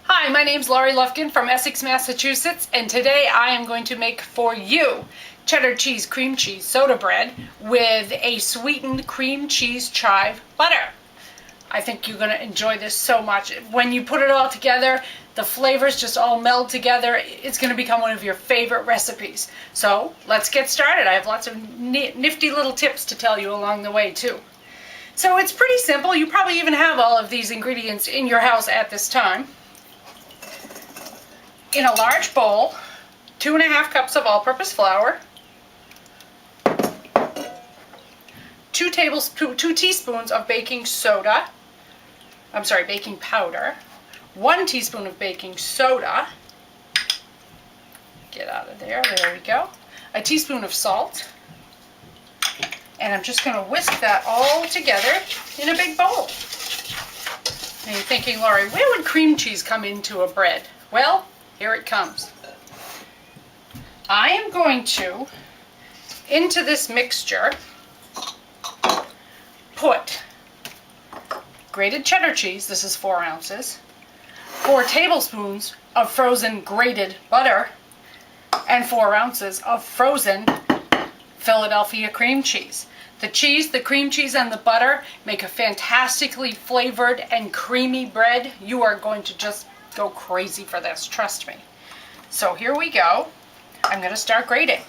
Hi, my name's Laurie Lufkin from Essex, Massachusetts, and today I am going to make for you cheddar cheese cream cheese soda bread with a sweetened cream cheese chive butter. I think you're going to enjoy this so much. When you put it all together, the flavors just all meld together. It's going to become one of your favorite recipes. So let's get started. I have lots of nifty little tips to tell you along the way too. So it's pretty simple. You probably even have all of these ingredients in your house at this time. In a large bowl, 2½ cups of all-purpose flour, 2 teaspoons of baking powder, 1 teaspoon of baking soda, get out of there we go, a teaspoon of salt, and I'm just going to whisk that all together in a big bowl. And you're thinking, Laurie, where would cream cheese come into a bread? Well, here it comes. I am going to, into this mixture, put grated cheddar cheese, this is 4 ounces, 4 tablespoons of frozen grated butter, and 4 ounces of frozen Philadelphia cream cheese. The cheese, the cream cheese, and the butter make a fantastically flavored and creamy bread. You are going to just go crazy for this, trust me. So here we go. I'm going to start grating.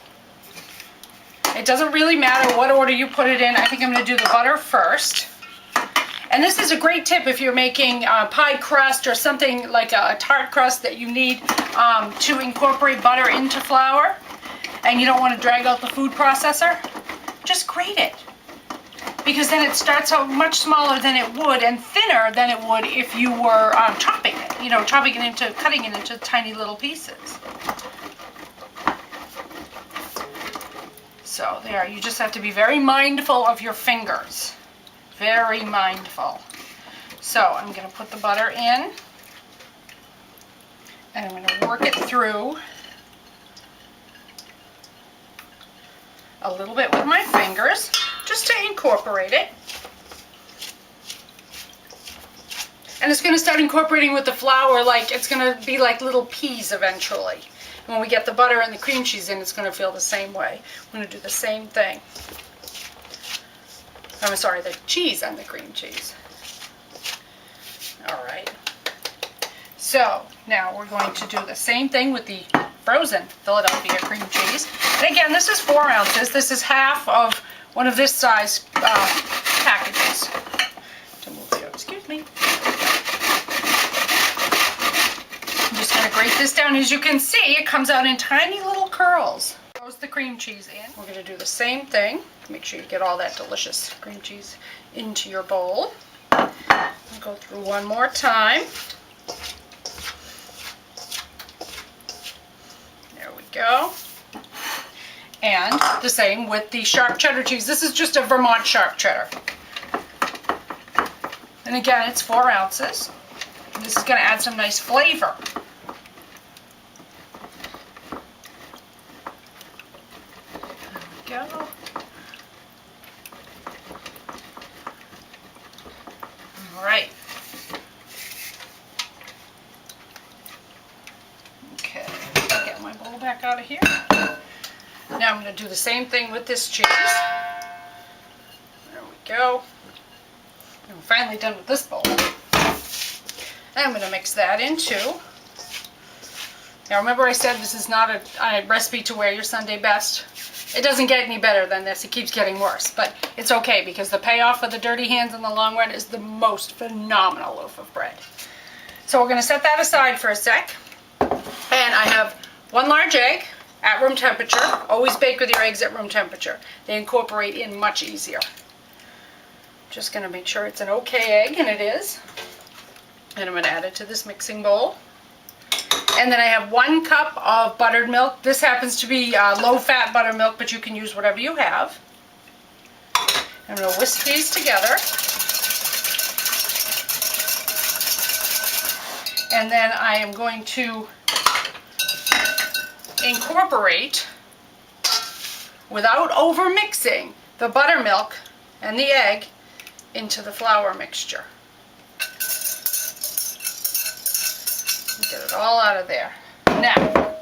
It doesn't really matter what order you put it in. I think I'm going to do the butter first. And this is a great tip if you're making pie crust or something like a tart crust that you need to incorporate butter into flour and you don't want to drag out the food processor. Just grate it, because then it starts out much smaller than it would and thinner than it would if you were chopping it, cutting it into tiny little pieces. So there, you just have to be very mindful of your fingers. Very mindful. So I'm going to put the butter in, and I'm going to work it through a little bit with my fingers, just to incorporate it. And it's going to start incorporating with the flour, like it's going to be like little peas eventually. And when we get the butter and the cream cheese in, it's going to feel the same way. I'm going to do the same thing. I'm sorry, the cheese and the cream cheese. All right. So now we're going to do the same thing with the frozen Philadelphia cream cheese. And again, this is 4 ounces. This is half of one of this size packages. To move here, excuse me. I'm just going to grate this down. As you can see, it comes out in tiny little curls. Throws the cream cheese in. We're going to do the same thing. Make sure you get all that delicious cream cheese into your bowl. I'll go through one more time. There we go. And the same with the sharp cheddar cheese. This is just a Vermont sharp cheddar. And again, it's 4 ounces. And this is going to add some nice flavor. There we go. All right. Okay, I'll get my bowl back out of here. Now I'm going to do the same thing with this cheese. There we go. And we're finally done with this bowl. And I'm going to mix that in too. Now remember I said this is not a recipe to wear your Sunday best. It doesn't get any better than this. It keeps getting worse. But it's okay, because the payoff of the dirty hands in the long run is the most phenomenal loaf of bread. So we're going to set that aside for a sec. And I have 1 large egg at room temperature. Always bake with your eggs at room temperature. They incorporate in much easier. Just going to make sure it's an okay egg, and it is. And I'm going to add it to this mixing bowl. And then I have 1 cup of buttered milk. This happens to be low-fat buttermilk, but you can use whatever you have. I'm going to whisk these together. And then I am going to incorporate, without over mixing, the buttermilk and the egg into the flour mixture. Get it all out of there. Now,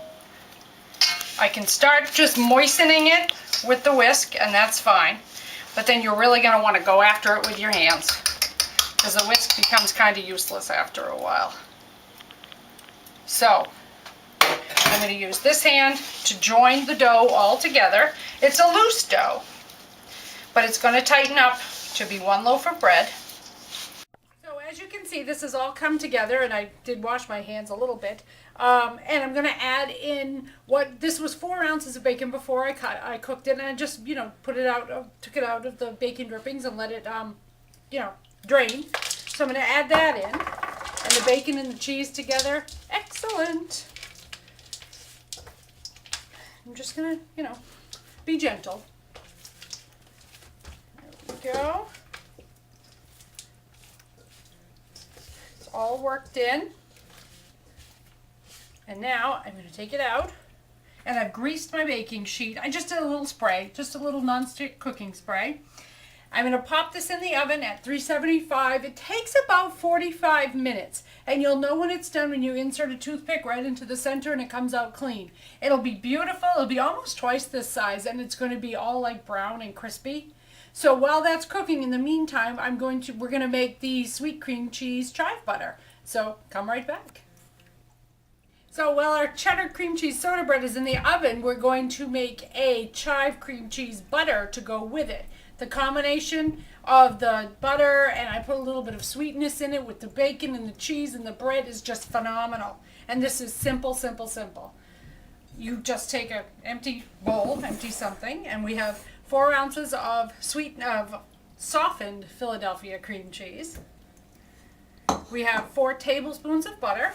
I can start just moistening it with the whisk, and that's fine. But then you're really going to want to go after it with your hands, because the whisk becomes kind of useless after a while. So, I'm going to use this hand to join the dough all together. It's a loose dough, but it's going to tighten up to be one loaf of bread. So as you can see, this has all come together, and I did wash my hands a little bit. And I'm going to add in this was 4 ounces of bacon before I cooked it, and I just, put it out, took it out of the bacon drippings and let it, drain. So I'm going to add that in, and the bacon and the cheese together. Excellent. I'm just going to, be gentle. There we go. It's all worked in. And now I'm going to take it out, and I've greased my baking sheet. I just did a little spray, just a little nonstick cooking spray. I'm going to pop this in the oven at 375. It takes about 45 minutes, and you'll know when it's done when you insert a toothpick right into the center and it comes out clean. It'll be beautiful. It'll be almost twice this size, and it's going to be all like brown and crispy. So while that's cooking, in the meantime, we're going to make the sweet cream cheese chive butter. So come right back. So while our cheddar cream cheese soda bread is in the oven, we're going to make a chive cream cheese butter to go with it. The combination of the butter, and I put a little bit of sweetness in it with the bacon and the cheese and the bread, is just phenomenal. And this is simple, simple, simple. You just take an empty bowl, empty something, and we have 4 ounces of softened Philadelphia cream cheese. We have 4 tablespoons of butter.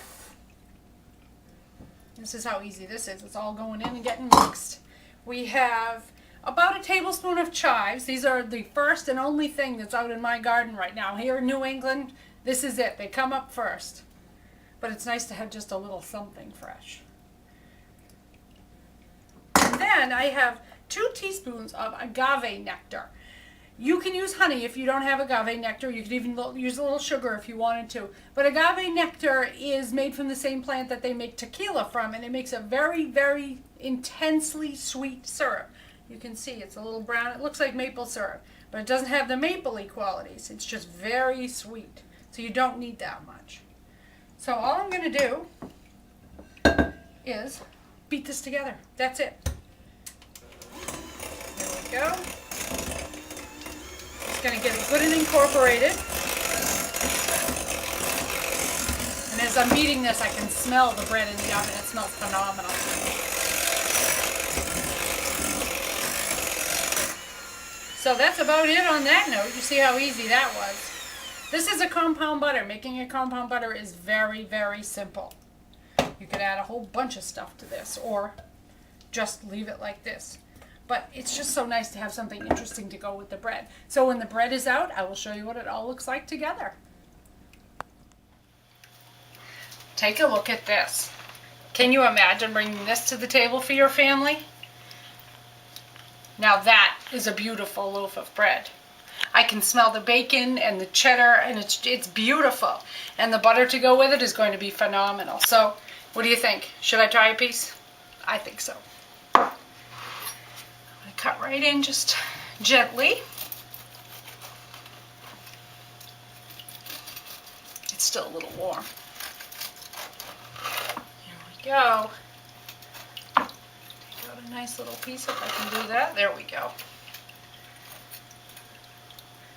This is how easy this is. It's all going in and getting mixed. We have about a tablespoon of chives. These are the first and only thing that's out in my garden right now. Here in New England, this is it. They come up first. But it's nice to have just a little something fresh. And then I have 2 teaspoons of agave nectar. You can use honey if you don't have agave nectar. You could even use a little sugar if you wanted to. But agave nectar is made from the same plant that they make tequila from, and it makes a very, very intensely sweet syrup. You can see it's a little brown. It looks like maple syrup, but it doesn't have the mapley qualities. It's just very sweet, so you don't need that much. So all I'm going to do is beat this together. That's it. There we go. Going to get it good and incorporated. And as I'm beating this, I can smell the bread in the oven. It smells phenomenal. So that's about it on that note. You see how easy that was. This is a compound butter. Making a compound butter is very, very simple. You could add a whole bunch of stuff to this, or just leave it like this. But it's just so nice to have something interesting to go with the bread. So when the bread is out, I will show you what it all looks like together. Take a look at this. Can you imagine bringing this to the table for your family? Now that is a beautiful loaf of bread. I can smell the bacon and the cheddar, and it's beautiful. And the butter to go with it is going to be phenomenal. So what do you think? Should I try a piece? I think so. Cut right in just gently. It's still a little warm. Here we go. Take out a nice little piece if I can do that. There we go.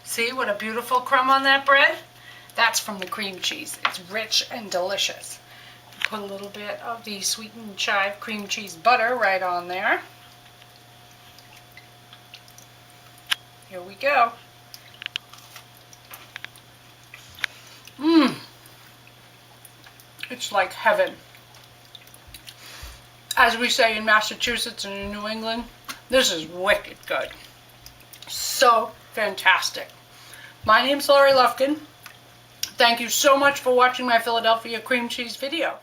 See what a beautiful crumb on that bread? That's from the cream cheese. It's rich and delicious. Put a little bit of the sweetened chive cream cheese butter right on there. Here we go. It's like heaven. As we say in Massachusetts and in New England, this is wicked good. So fantastic. My name's Laurie Lufkin. Thank you so much for watching my Philadelphia cream cheese video.